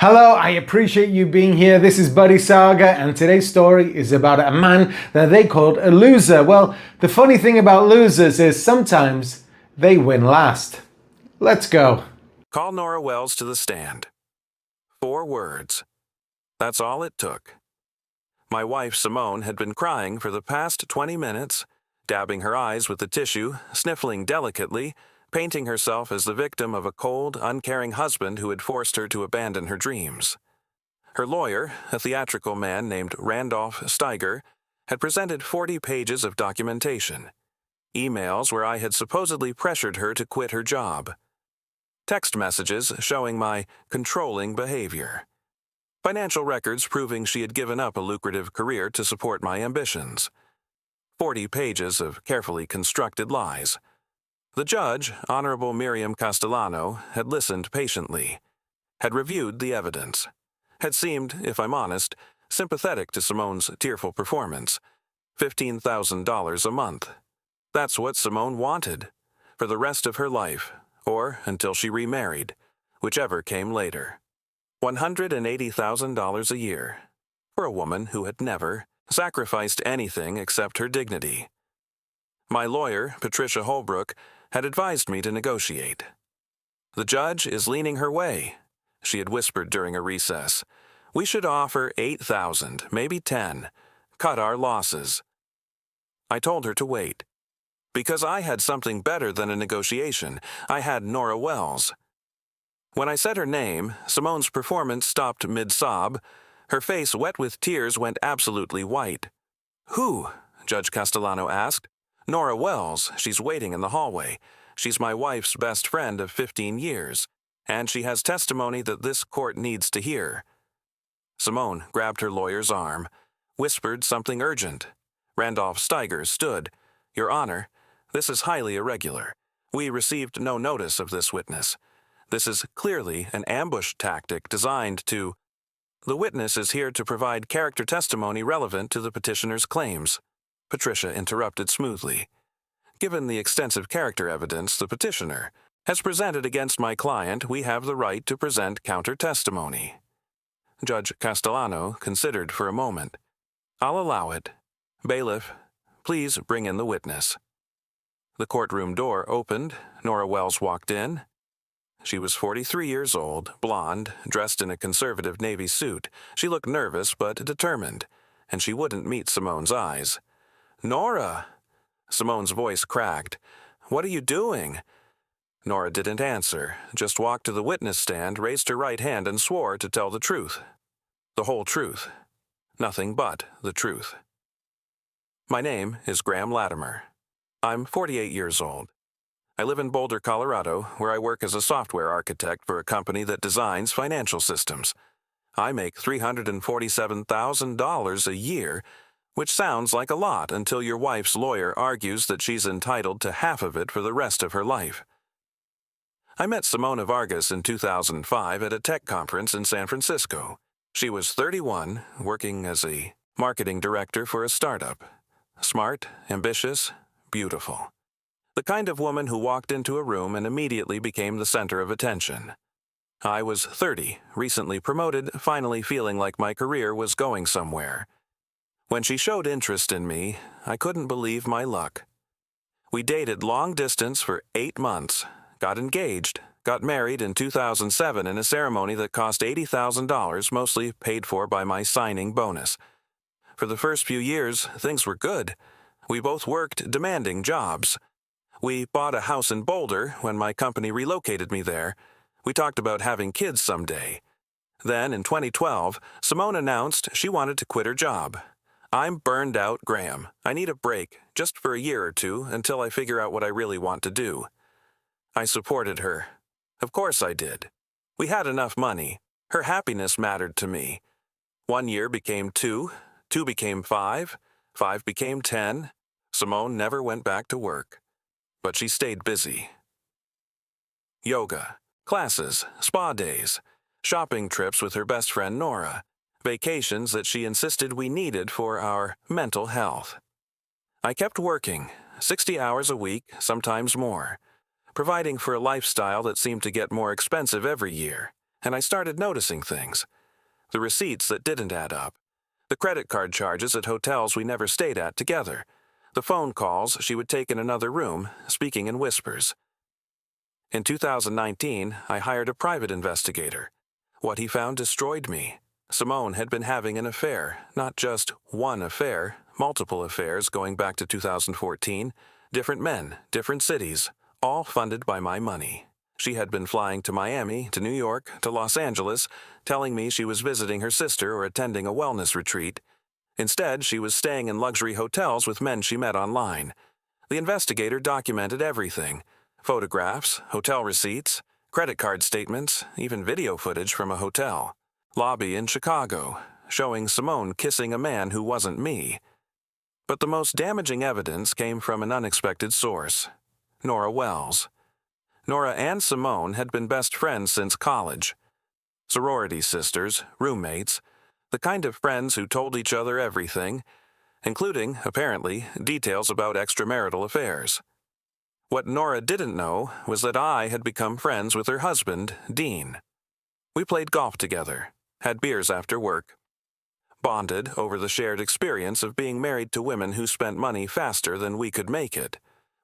Hello, I appreciate you being here. This is Buddy Saga, and today's story is about a man that they called a loser. Well, the funny thing about losers is sometimes they win last. Let's go. Call Nora Wells to the stand. 4 words. That's all it took. My wife, Simone, had been crying for the past 20 minutes, dabbing her eyes with the tissue, sniffling delicately, painting herself as the victim of a cold, uncaring husband who had forced her to abandon her dreams. Her lawyer, a theatrical man named Randolph Steiger, had presented 40 pages of documentation, emails where I had supposedly pressured her to quit her job, text messages showing my controlling behavior, financial records proving she had given up a lucrative career to support my ambitions, 40 pages of carefully constructed lies. The judge, Honorable Miriam Castellano, had listened patiently, had reviewed the evidence, had seemed, if I'm honest, sympathetic to Simone's tearful performance. $15,000 a month. That's what Simone wanted, for the rest of her life, or until she remarried, whichever came later. $180,000 a year, for a woman who had never sacrificed anything except her dignity. My lawyer, Patricia Holbrook, had advised me to negotiate. The judge is leaning her way, she had whispered during a recess. We should offer $8,000, maybe $10,000. Cut our losses. I told her to wait. Because I had something better than a negotiation. I had Nora Wells. When I said her name, Simone's performance stopped mid-sob. Her face, wet with tears, went absolutely white. Who? Judge Castellano asked. Nora Wells. She's waiting in the hallway. She's my wife's best friend of 15 years, and she has testimony that this court needs to hear. Simone grabbed her lawyer's arm, whispered something urgent. Randolph Steiger stood. Your Honor, this is highly irregular. We received no notice of this witness. This is clearly an ambush tactic designed to... The witness is here to provide character testimony relevant to the petitioner's claims. Patricia interrupted smoothly. Given the extensive character evidence the petitioner has presented against my client, we have the right to present counter-testimony. Judge Castellano considered for a moment. I'll allow it. Bailiff, please bring in the witness. The courtroom door opened. Nora Wells walked in. She was 43 years old, blonde, dressed in a conservative navy suit. She looked nervous but determined, and she wouldn't meet Simone's eyes. Nora! Simone's voice cracked. What are you doing? Nora didn't answer, just walked to the witness stand, raised her right hand, and swore to tell the truth. The whole truth. Nothing but the truth. My name is Graham Latimer. I'm 48 years old. I live in Boulder, Colorado, where I work as a software architect for a company that designs financial systems. I make $347,000 a year, which sounds like a lot until your wife's lawyer argues that she's entitled to half of it for the rest of her life. I met Simona Vargas in 2005 at a tech conference in San Francisco. She was 31, working as a marketing director for a startup. Smart, ambitious, beautiful. The kind of woman who walked into a room and immediately became the center of attention. I was 30, recently promoted, finally feeling like my career was going somewhere. When she showed interest in me, I couldn't believe my luck. We dated long distance for 8 months, got engaged, got married in 2007 in a ceremony that cost $80,000, mostly paid for by my signing bonus. For the first few years, things were good. We both worked demanding jobs. We bought a house in Boulder when my company relocated me there. We talked about having kids someday. Then, in 2012, Simone announced she wanted to quit her job. I'm burned out, Graham. I need a break, just for a year or two, until I figure out what I really want to do. I supported her. Of course I did. We had enough money. Her happiness mattered to me. 1 year became 2, 2 became 5, 5 became 10. Simone never went back to work. But she stayed busy. Yoga, classes, spa days, shopping trips with her best friend Norah, vacations that she insisted we needed for our mental health. I kept working, 60 hours a week, sometimes more, providing for a lifestyle that seemed to get more expensive every year, and I started noticing things. The receipts that didn't add up. The credit card charges at hotels we never stayed at together. The phone calls she would take in another room, speaking in whispers. In 2019, I hired a private investigator. What he found destroyed me. Simone had been having an affair, not just one affair, multiple affairs going back to 2014, different men, different cities, all funded by my money. She had been flying to Miami, to New York, to Los Angeles, telling me she was visiting her sister or attending a wellness retreat. Instead, she was staying in luxury hotels with men she met online. The investigator documented everything: photographs, hotel receipts, credit card statements, even video footage from a hotel lobby in Chicago, showing Simone kissing a man who wasn't me. But the most damaging evidence came from an unexpected source: Nora Wells. Norah and Simone had been best friends since college. Sorority sisters, roommates, the kind of friends who told each other everything, including, apparently, details about extramarital affairs. What Norah didn't know was that I had become friends with her husband, Dean. We played golf together, had beers after work, bonded over the shared experience of being married to women who spent money faster than we could make it.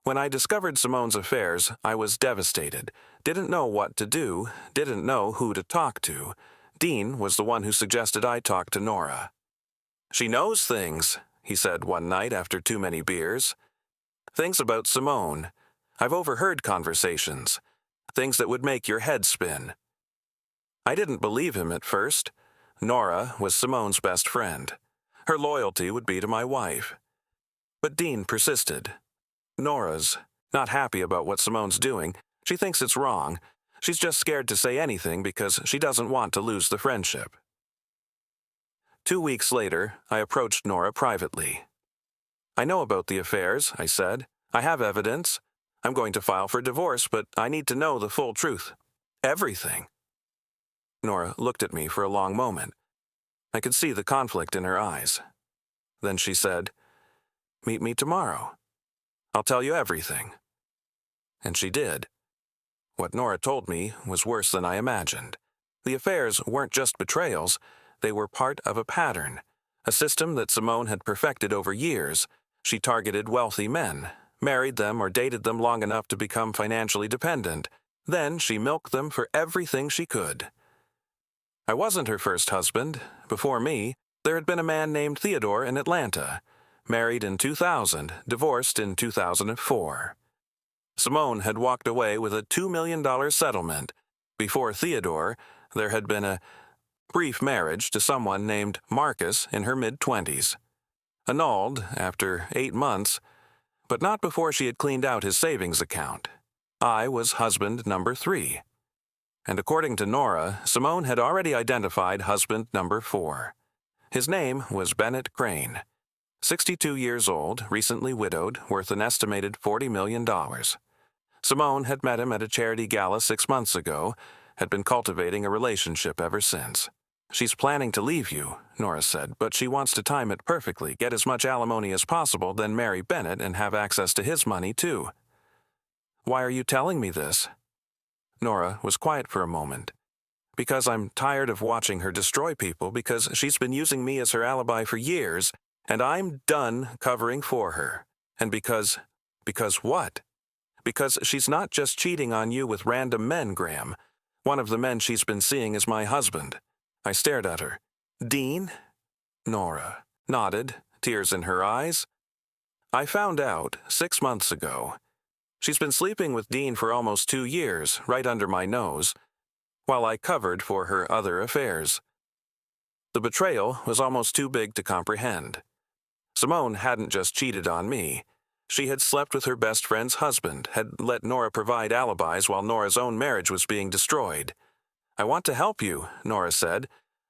When I discovered Simone's affairs, I was devastated, didn't know what to do, didn't know who to talk to. Dean was the one who suggested I talk to Norah. "She knows things," he said one night after too many beers. "Things about Simone. I've overheard conversations. Things that would make your head spin." I didn't believe him at first. Norah was Simone's best friend. Her loyalty would be to my wife. But Dean persisted. "Norah's not happy about what Simone's doing. She thinks it's wrong. She's just scared to say anything because she doesn't want to lose the friendship." 2 weeks later, I approached Norah privately. "I know about the affairs," I said. "I have evidence. I'm going to file for divorce, but I need to know the full truth. Everything." Norah looked at me for a long moment. I could see the conflict in her eyes. Then she said, "Meet me tomorrow. I'll tell you everything." And she did. What Norah told me was worse than I imagined. The affairs weren't just betrayals, they were part of a pattern, a system that Simone had perfected over years. She targeted wealthy men, married them or dated them long enough to become financially dependent. Then she milked them for everything she could. I wasn't her first husband. Before me, there had been a man named Theodore in Atlanta, married in 2000, divorced in 2004. Simone had walked away with a $2 million settlement. Before Theodore, there had been a brief marriage to someone named Marcus in her mid-20s. Annulled after 8 months, but not before she had cleaned out his savings account. I was husband number 3. And according to Norah, Simone had already identified husband number 4. His name was Bennett Crane. 62 years old, recently widowed, worth an estimated $40 million. Simone had met him at a charity gala 6 months ago, had been cultivating a relationship ever since. "She's planning to leave you," Norah said, "but she wants to time it perfectly, get as much alimony as possible, then marry Bennett and have access to his money, too." "Why are you telling me this?" Norah was quiet for a moment. "Because I'm tired of watching her destroy people, because she's been using me as her alibi for years, and I'm done covering for her. And because what? Because she's not just cheating on you with random men, Graham. One of the men she's been seeing is my husband." I stared at her. "Dean?" Norah nodded, tears in her eyes. "I found out 6 months ago. She's been sleeping with Dean for almost 2 years, right under my nose, while I covered for her other affairs." The betrayal was almost too big to comprehend. Simone hadn't just cheated on me. She had slept with her best friend's husband, had let Norah provide alibis while Norah's own marriage was being destroyed. "I want to help you," Norah said.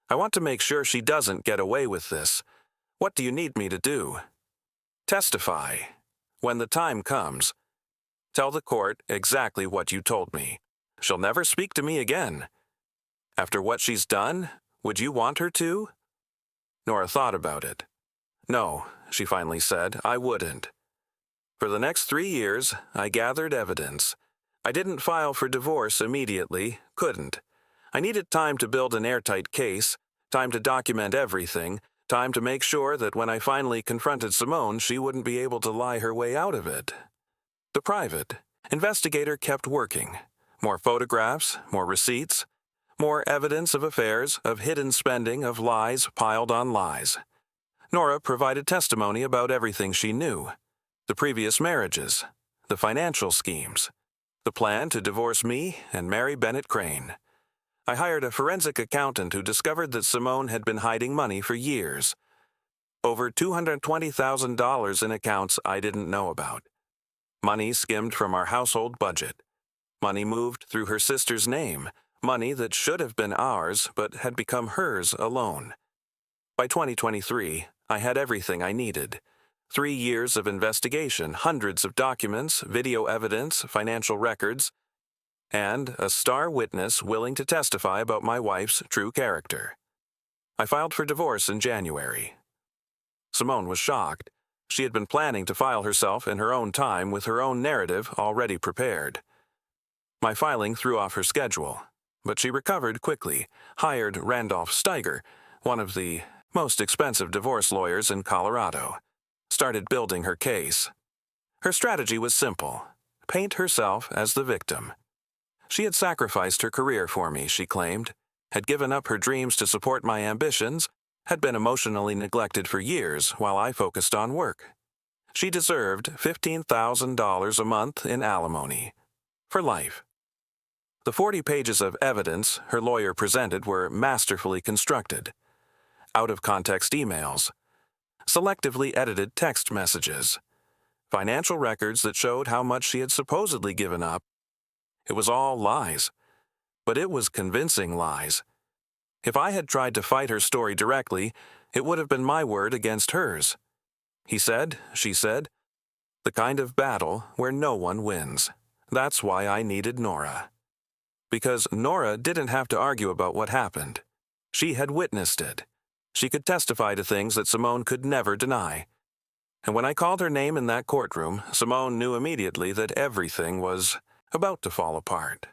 "I want to make sure she doesn't get away with this. What do you need me to do?" "Testify. When the time comes. Tell the court exactly what you told me. She'll never speak to me again. After what she's done, would you want her to?" Norah thought about it. "No," she finally said, "I wouldn't." For the next 3 years, I gathered evidence. I didn't file for divorce immediately, couldn't. I needed time to build an airtight case, time to document everything, time to make sure that when I finally confronted Simone, she wouldn't be able to lie her way out of it. The private investigator kept working. More photographs, more receipts, more evidence of affairs, of hidden spending, of lies piled on lies. Norah provided testimony about everything she knew: the previous marriages, the financial schemes, the plan to divorce me and marry Bennett Crane. I hired a forensic accountant who discovered that Simone had been hiding money for years. Over $220,000 in accounts I didn't know about. Money skimmed from our household budget. Money moved through her sister's name. Money that should have been ours but had become hers alone. By 2023, I had everything I needed. 3 years of investigation, hundreds of documents, video evidence, financial records, and a star witness willing to testify about my wife's true character. I filed for divorce in January. Simone was shocked. She had been planning to file herself in her own time with her own narrative already prepared. My filing threw off her schedule, but she recovered quickly, hired Randolph Steiger, one of the most expensive divorce lawyers in Colorado, started building her case. Her strategy was simple: paint herself as the victim. She had sacrificed her career for me, she claimed, had given up her dreams to support my ambitions, had been emotionally neglected for years while I focused on work. She deserved $15,000 a month in alimony. For life. The 40 pages of evidence her lawyer presented were masterfully constructed. Out-of-context emails, selectively edited text messages, financial records that showed how much she had supposedly given up. It was all lies, but it was convincing lies. If I had tried to fight her story directly, it would have been my word against hers. He said, she said, the kind of battle where no one wins. That's why I needed Norah. Because Norah didn't have to argue about what happened. She had witnessed it. She could testify to things that Simone could never deny. And when I called her name in that courtroom, Simone knew immediately that everything was about to fall apart.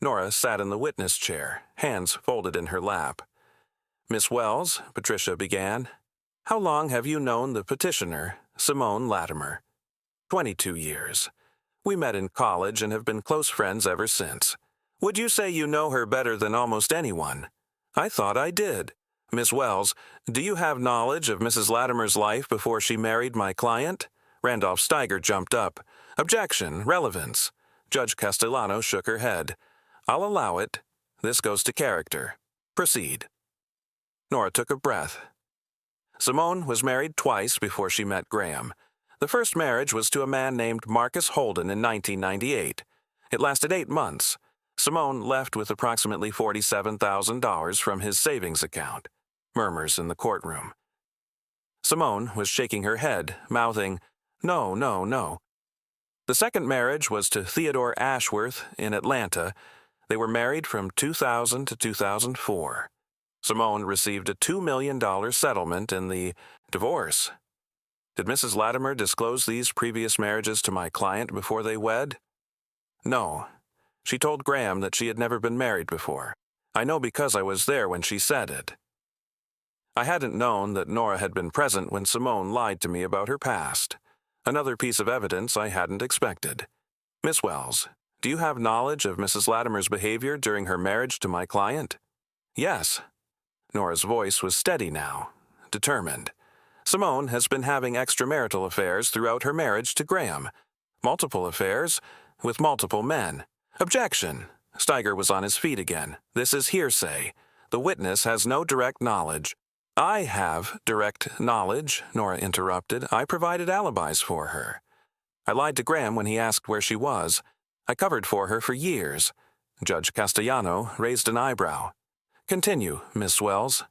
Norah sat in the witness chair, hands folded in her lap. Miss Wells, Patricia began, how long have you known the petitioner, Simone Latimer? 22 years. We met in college and have been close friends ever since. Would you say you know her better than almost anyone? I thought I did. Miss Wells, do you have knowledge of Mrs. Latimer's life before she married my client? Randolph Steiger jumped up. Objection, relevance. Judge Castellano shook her head. I'll allow it. This goes to character. Proceed. Norah took a breath. Simone was married twice before she met Graham. The first marriage was to a man named Marcus Holden in 1998. It lasted 8 months. Simone left with approximately $47,000 from his savings account. Murmurs in the courtroom. Simone was shaking her head, mouthing, no, no, no. The second marriage was to Theodore Ashworth in Atlanta. They were married from 2000 to 2004. Simone received a $2 million settlement in the divorce. Did Mrs. Latimer disclose these previous marriages to my client before they wed? No. She told Graham that she had never been married before. I know because I was there when she said it. I hadn't known that Norah had been present when Simone lied to me about her past. Another piece of evidence I hadn't expected. Miss Wells, do you have knowledge of Mrs. Latimer's behavior during her marriage to my client? Yes. Norah's voice was steady now, determined. Simone has been having extramarital affairs throughout her marriage to Graham. Multiple affairs with multiple men. Objection. Steiger was on his feet again. This is hearsay. The witness has no direct knowledge. I have direct knowledge, Norah interrupted. I provided alibis for her. I lied to Graham when he asked where she was. I covered for her for years. Judge Castellano raised an eyebrow. Continue, Miss Wells.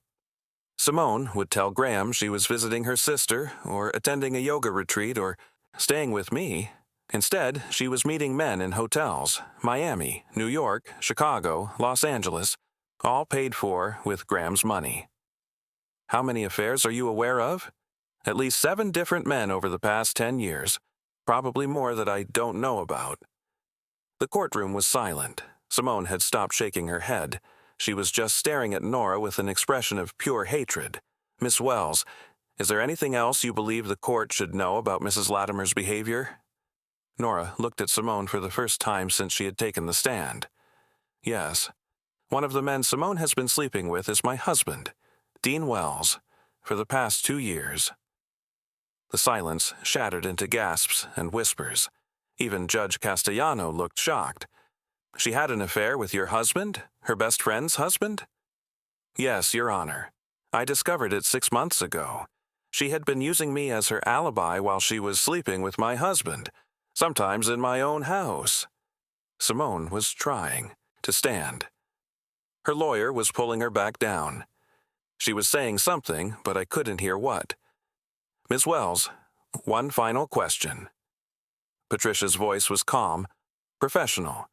Simone would tell Graham she was visiting her sister, or attending a yoga retreat, or staying with me. Instead, she was meeting men in hotels, Miami, New York, Chicago, Los Angeles, all paid for with Graham's money. How many affairs are you aware of? At least 7 different men over the past 10 years, probably more that I don't know about. The courtroom was silent. Simone had stopped shaking her head. She was just staring at Norah with an expression of pure hatred. "Miss Wells, is there anything else you believe the court should know about Mrs. Latimer's behavior?" Norah looked at Simone for the first time since she had taken the stand. "Yes. One of the men Simone has been sleeping with is my husband, Dean Wells, for the past 2 years." The silence shattered into gasps and whispers. Even Judge Castellano looked shocked. "She had an affair with your husband? Her best friend's husband?" "Yes, Your Honor. I discovered it 6 months ago. She had been using me as her alibi while she was sleeping with my husband, sometimes in my own house." Simone was trying to stand. Her lawyer was pulling her back down. She was saying something, but I couldn't hear what. "Miss Wells, one final question." Patricia's voice was calm, professional,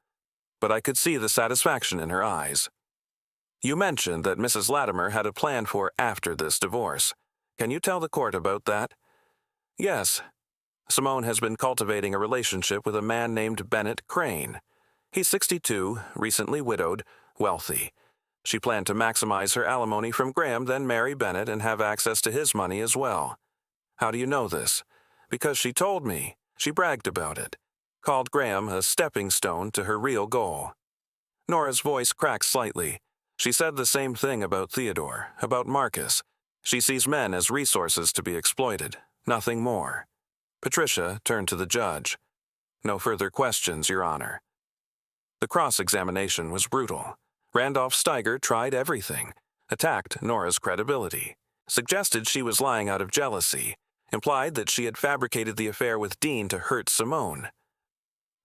but I could see the satisfaction in her eyes. "You mentioned that Mrs. Latimer had a plan for after this divorce. Can you tell the court about that?" "Yes. Simone has been cultivating a relationship with a man named Bennett Crane. He's 62, recently widowed, wealthy. She planned to maximize her alimony from Graham, then marry Bennett and have access to his money as well." "How do you know this?" "Because she told me. She bragged about it. Called Graham a stepping stone to her real goal." Nora's voice cracked slightly. She said the same thing about Theodore, about Marcus. She sees men as resources to be exploited, nothing more. Patricia turned to the judge. "No further questions, Your Honor." The cross-examination was brutal. Randolph Steiger tried everything, attacked Nora's credibility, suggested she was lying out of jealousy, implied that she had fabricated the affair with Dean to hurt Simone.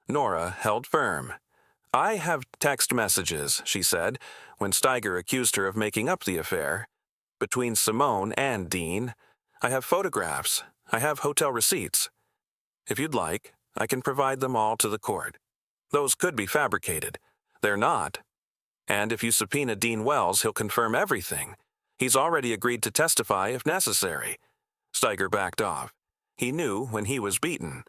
Norah held firm. "I have text messages," she said, when Steiger accused her of making up the affair. "Between Simone and Dean. I have photographs. I have hotel receipts. If you'd like, I can provide them all to the court. Those could be fabricated. They're not. And if you subpoena Dean Wells, he'll confirm everything. He's already agreed to testify if necessary." Steiger backed off. He knew when he was beaten.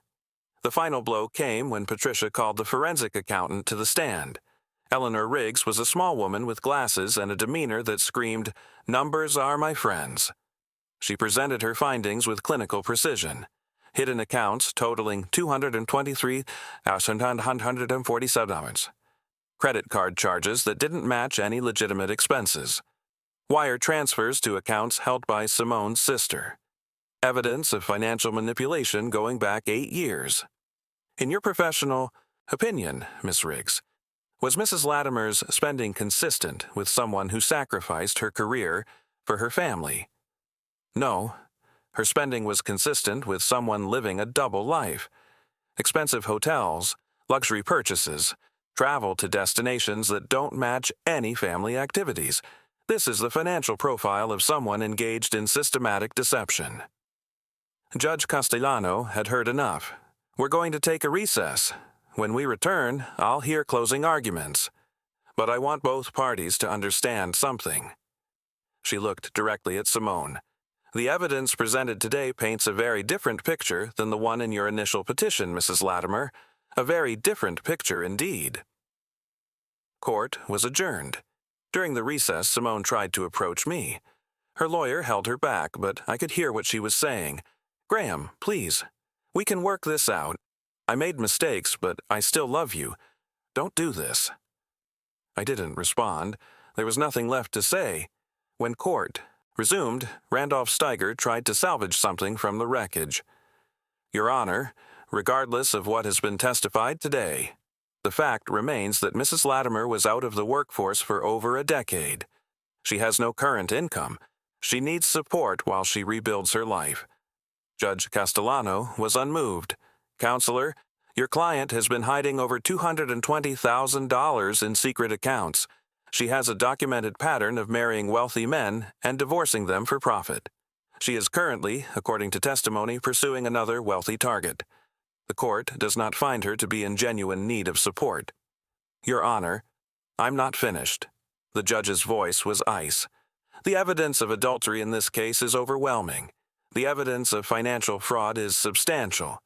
The final blow came when Patricia called the forensic accountant to the stand. Eleanor Riggs was a small woman with glasses and a demeanor that screamed, "Numbers are my friends." She presented her findings with clinical precision. Hidden accounts totaling $223,147. Credit card charges that didn't match any legitimate expenses. Wire transfers to accounts held by Simone's sister. Evidence of financial manipulation going back 8 years. In your professional opinion, Miss Riggs, was Mrs. Latimer's spending consistent with someone who sacrificed her career for her family? No. Her spending was consistent with someone living a double life. Expensive hotels, luxury purchases, travel to destinations that don't match any family activities. This is the financial profile of someone engaged in systematic deception. Judge Castellano had heard enough. "We're going to take a recess. When we return, I'll hear closing arguments. But I want both parties to understand something." She looked directly at Simone. "The evidence presented today paints a very different picture than the one in your initial petition, Mrs. Latimer. A very different picture indeed." Court was adjourned. During the recess, Simone tried to approach me. Her lawyer held her back, but I could hear what she was saying. "Graham, please. We can work this out. I made mistakes, but I still love you. Don't do this." I didn't respond. There was nothing left to say. When court resumed, Randolph Steiger tried to salvage something from the wreckage. "Your Honor, regardless of what has been testified today, the fact remains that Mrs. Latimer was out of the workforce for over a decade. She has no current income. She needs support while she rebuilds her life." Judge Castellano was unmoved. "Counselor, your client has been hiding over $220,000 in secret accounts. She has a documented pattern of marrying wealthy men and divorcing them for profit. She is currently, according to testimony, pursuing another wealthy target. The court does not find her to be in genuine need of support." "Your Honor, I'm not finished." The judge's voice was ice. "The evidence of adultery in this case is overwhelming. The evidence of financial fraud is substantial.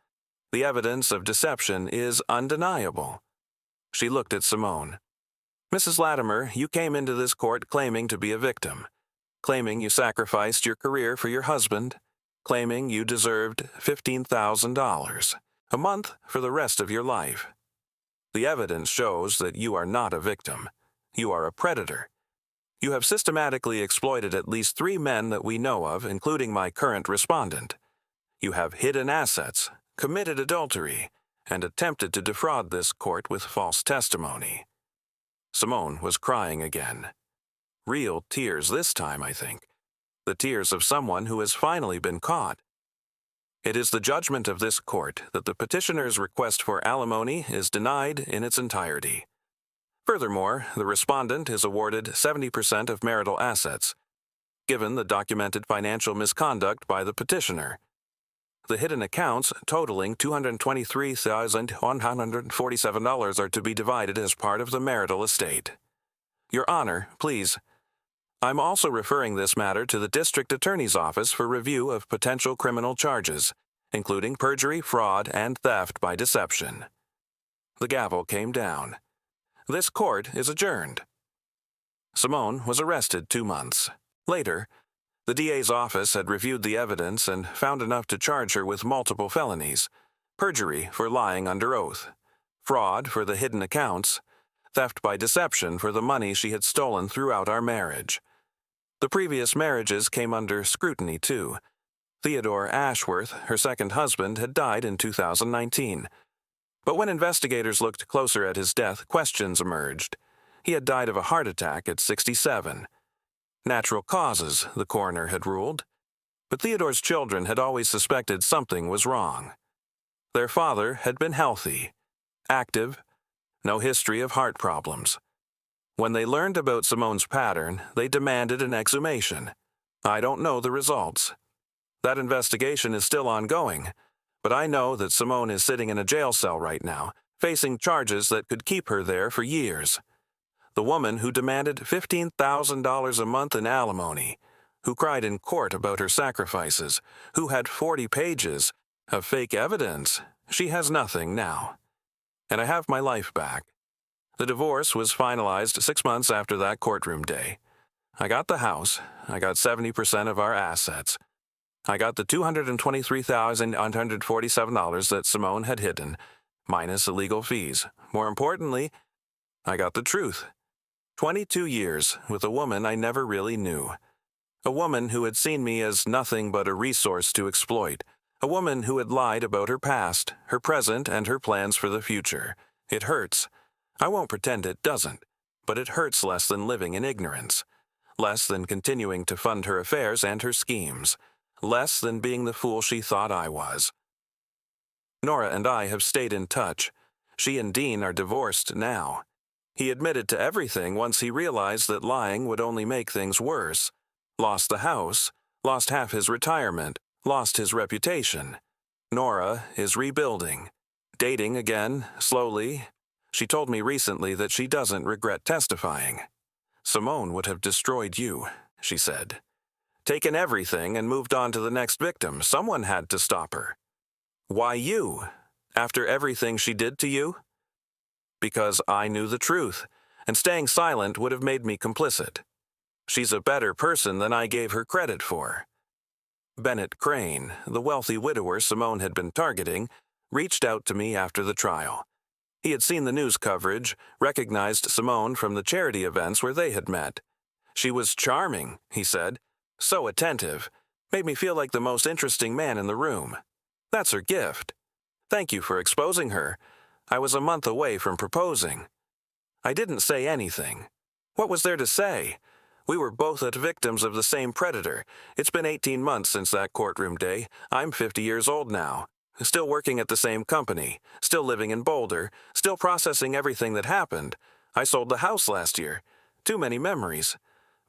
The evidence of deception is undeniable." She looked at Simone. Mrs. Latimer, you came into this court claiming to be a victim, claiming you sacrificed your career for your husband, claiming you deserved $15,000, a month for the rest of your life. The evidence shows that you are not a victim. You are a predator. You have systematically exploited at least 3 men that we know of, including my current respondent. You have hidden assets, committed adultery, and attempted to defraud this court with false testimony. Simone was crying again. Real tears this time, I think. The tears of someone who has finally been caught. It is the judgment of this court that the petitioner's request for alimony is denied in its entirety. Furthermore, the respondent is awarded 70% of marital assets, given the documented financial misconduct by the petitioner. The hidden accounts, totaling $223,147, are to be divided as part of the marital estate. Your Honor, please. I'm also referring this matter to the District Attorney's Office for review of potential criminal charges, including perjury, fraud, and theft by deception. The gavel came down. This court is adjourned. Simone was arrested 2 months. Later, the DA's office had reviewed the evidence and found enough to charge her with multiple felonies: perjury for lying under oath, fraud for the hidden accounts, theft by deception for the money she had stolen throughout our marriage. The previous marriages came under scrutiny, too. Theodore Ashworth, her second husband, had died in 2019. But when investigators looked closer at his death, questions emerged. He had died of a heart attack at 67. Natural causes, the coroner had ruled. But Theodore's children had always suspected something was wrong. Their father had been healthy, active, no history of heart problems. When they learned about Simone's pattern, they demanded an exhumation. I don't know the results. That investigation is still ongoing, but I know that Simone is sitting in a jail cell right now, facing charges that could keep her there for years. The woman who demanded $15,000 a month in alimony, who cried in court about her sacrifices, who had 40 pages of fake evidence, she has nothing now. And I have my life back. The divorce was finalized 6 months after that courtroom day. I got the house. I got 70% of our assets. I got the $223,147 that Simone had hidden, minus illegal fees. More importantly, I got the truth. 22 years with a woman I never really knew. A woman who had seen me as nothing but a resource to exploit. A woman who had lied about her past, her present, and her plans for the future. It hurts. I won't pretend it doesn't, but it hurts less than living in ignorance. Less than continuing to fund her affairs and her schemes. Less than being the fool she thought I was. Norah and I have stayed in touch. She and Dean are divorced now. He admitted to everything once he realized that lying would only make things worse. Lost the house, lost half his retirement, lost his reputation. Norah is rebuilding. Dating again, slowly. She told me recently that she doesn't regret testifying. Simone would have destroyed you, she said. Taken everything and moved on to the next victim. Someone had to stop her. Why you? After everything she did to you? Because I knew the truth, and staying silent would have made me complicit. She's a better person than I gave her credit for. Bennett Crane, the wealthy widower Simone had been targeting, reached out to me after the trial. He had seen the news coverage, recognized Simone from the charity events where they had met. She was charming, he said, so attentive, made me feel like the most interesting man in the room. That's her gift. Thank you for exposing her. I was a month away from proposing. I didn't say anything. What was there to say? We were both victims of the same predator. It's been 18 months since that courtroom day. I'm 50 years old now. Still working at the same company. Still living in Boulder. Still processing everything that happened. I sold the house last year. Too many memories.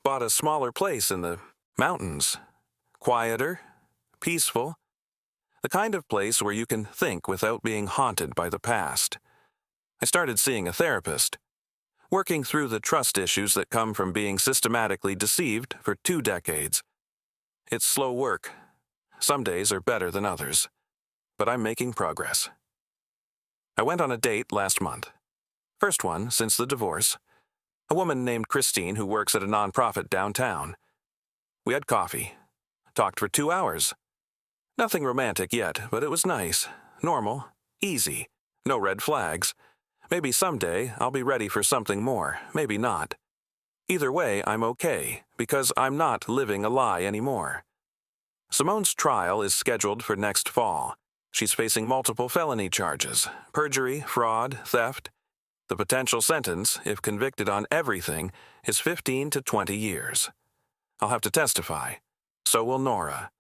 Bought a smaller place in the mountains. Quieter. Peaceful. The kind of place where you can think without being haunted by the past. I started seeing a therapist. Working through the trust issues that come from being systematically deceived for 2 decades. It's slow work. Some days are better than others. But I'm making progress. I went on a date last month. First one since the divorce. a woman named Christine who works at a nonprofit downtown. We had coffee, talked for 2 hours. Nothing romantic yet, but it was nice, normal, easy, no red flags. Maybe someday I'll be ready for something more, maybe not. Either way, I'm okay, because I'm not living a lie anymore. Simone's trial is scheduled for next fall. She's facing multiple felony charges: perjury, fraud, theft. The potential sentence, if convicted on everything, is 15 to 20 years. I'll have to testify. So will Norah.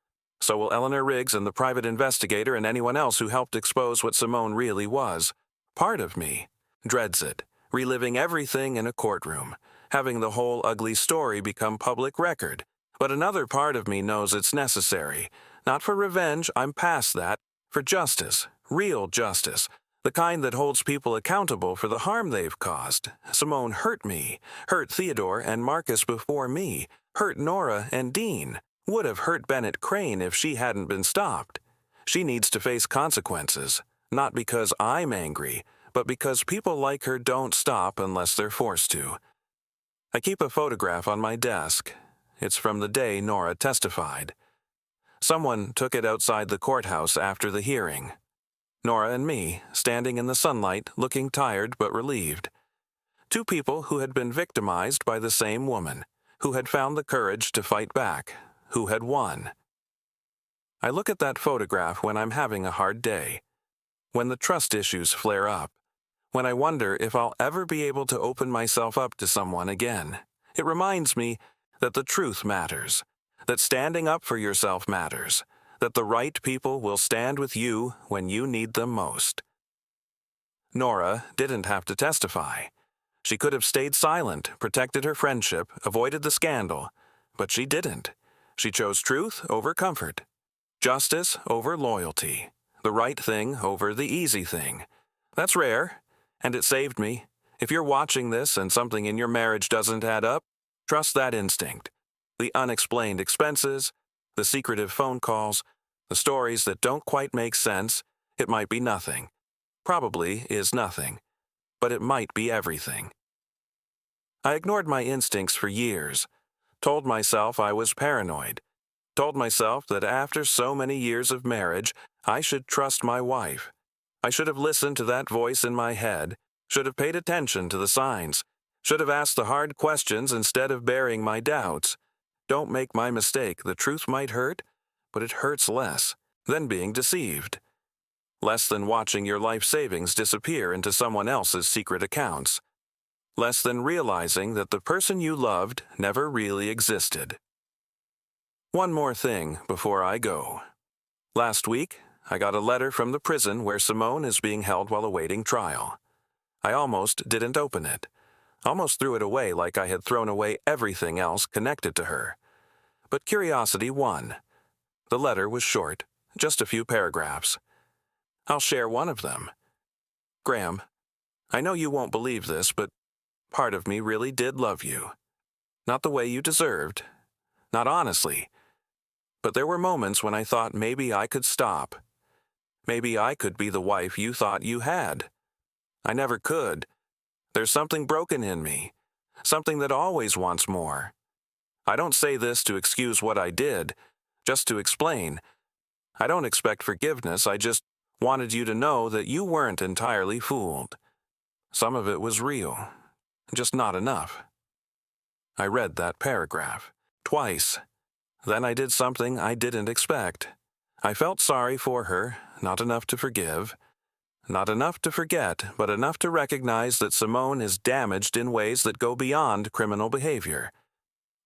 So will Eleanor Riggs and the private investigator and anyone else who helped expose what Simone really was. Part of me dreads it, reliving everything in a courtroom, having the whole ugly story become public record. But another part of me knows it's necessary. Not for revenge, I'm past that. For justice, real justice, the kind that holds people accountable for the harm they've caused. Simone hurt me, hurt Theodore and Marcus before me, hurt Norah and Dean, would have hurt Bennett Crane if she hadn't been stopped. She needs to face consequences, not because I'm angry, but because people like her don't stop unless they're forced to. I keep a photograph on my desk. It's from the day Norah testified. Someone took it outside the courthouse after the hearing. Norah and me, standing in the sunlight, looking tired but relieved. Two people who had been victimized by the same woman, who had found the courage to fight back, who had won. I look at that photograph when I'm having a hard day, when the trust issues flare up, when I wonder if I'll ever be able to open myself up to someone again. It reminds me that the truth matters, that standing up for yourself matters, that the right people will stand with you when you need them most. Norah didn't have to testify. She could have stayed silent, protected her friendship, avoided the scandal, but she didn't. She chose truth over comfort, justice over loyalty, the right thing over the easy thing. That's rare, and it saved me. If you're watching this and something in your marriage doesn't add up, trust that instinct. The unexplained expenses, the secretive phone calls, the stories that don't quite make sense. It might be nothing. Probably is nothing. But it might be everything. I ignored my instincts for years. Told myself I was paranoid. Told myself that after so many years of marriage, I should trust my wife. I should have listened to that voice in my head, should have paid attention to the signs, should have asked the hard questions instead of burying my doubts. Don't make my mistake. The truth might hurt, but it hurts less than being deceived. Less than watching your life savings disappear into someone else's secret accounts. Less than realizing that the person you loved never really existed. One more thing before I go. Last week, I got a letter from the prison where Simone is being held while awaiting trial. I almost didn't open it. Almost threw it away like I had thrown away everything else connected to her. But curiosity won. The letter was short, just a few paragraphs. I'll share one of them. Graham, I know you won't believe this, but part of me really did love you. Not the way you deserved. Not honestly. But there were moments when I thought maybe I could stop. Maybe I could be the wife you thought you had. I never could. There's something broken in me. Something that always wants more. I don't say this to excuse what I did, just to explain. I don't expect forgiveness, I just wanted you to know that you weren't entirely fooled. Some of it was real, just not enough. I read that paragraph twice. Then I did something I didn't expect. I felt sorry for her, not enough to forgive. Not enough to forget, but enough to recognize that Simone is damaged in ways that go beyond criminal behavior.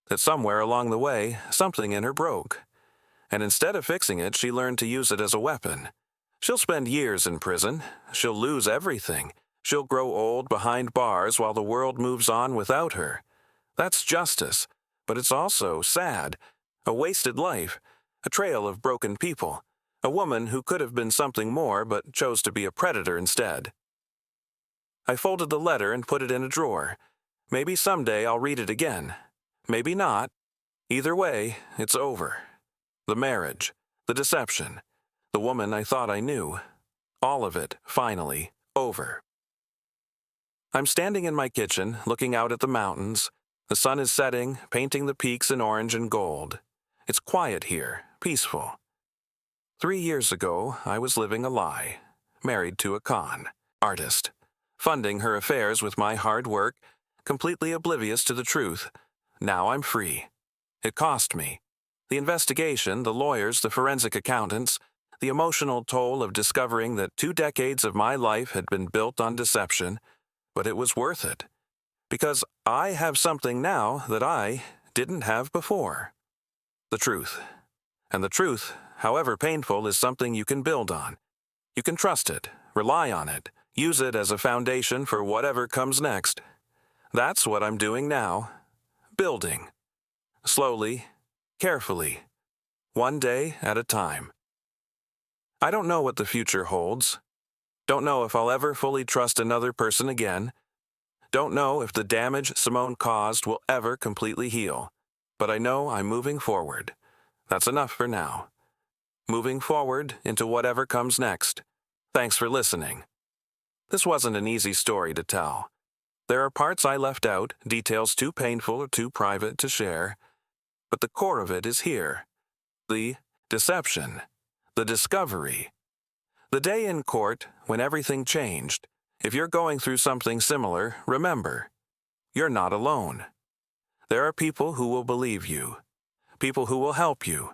That somewhere along the way, something in her broke. And instead of fixing it, she learned to use it as a weapon. She'll spend years in prison. She'll lose everything. She'll grow old behind bars while the world moves on without her. That's justice, but it's also sad. A wasted life, a trail of broken people, a woman who could have been something more but chose to be a predator instead. I folded the letter and put it in a drawer. Maybe someday I'll read it again. Maybe not. Either way, it's over. The marriage, the deception, the woman I thought I knew. All of it, finally, over. I'm standing in my kitchen, looking out at the mountains. The sun is setting, painting the peaks in orange and gold. It's quiet here, peaceful. 3 years ago, I was living a lie, married to a con artist, funding her affairs with my hard work, completely oblivious to the truth. Now I'm free. It cost me. The investigation, the lawyers, the forensic accountants, the emotional toll of discovering that 2 decades of my life had been built on deception, but it was worth it. Because I have something now that I didn't have before. The truth. And the truth, however painful, is something you can build on. You can trust it, rely on it, use it as a foundation for whatever comes next. That's what I'm doing now. Building. Slowly, carefully, one day at a time. I don't know what the future holds. Don't know if I'll ever fully trust another person again. Don't know if the damage Simone caused will ever completely heal. But I know I'm moving forward. That's enough for now. Moving forward into whatever comes next. Thanks for listening. This wasn't an easy story to tell. There are parts I left out, details too painful or too private to share. But the core of it is here. The deception. The discovery. The day in court when everything changed. If you're going through something similar, remember, you're not alone. There are people who will believe you. People who will help you.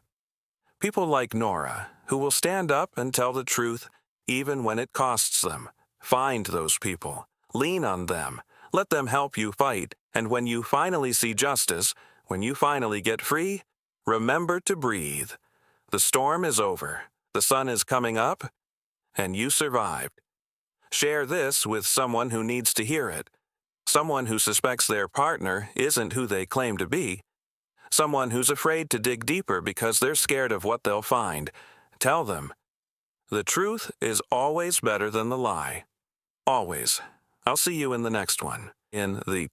People like Norah, who will stand up and tell the truth even when it costs them. Find those people. Lean on them. Let them help you fight. And when you finally see justice, when you finally get free, remember to breathe. The storm is over. The sun is coming up, and you survived. Share this with someone who needs to hear it. Someone who suspects their partner isn't who they claim to be. Someone who's afraid to dig deeper because they're scared of what they'll find. Tell them, the truth is always better than the lie. Always. I'll see you in the next one, in the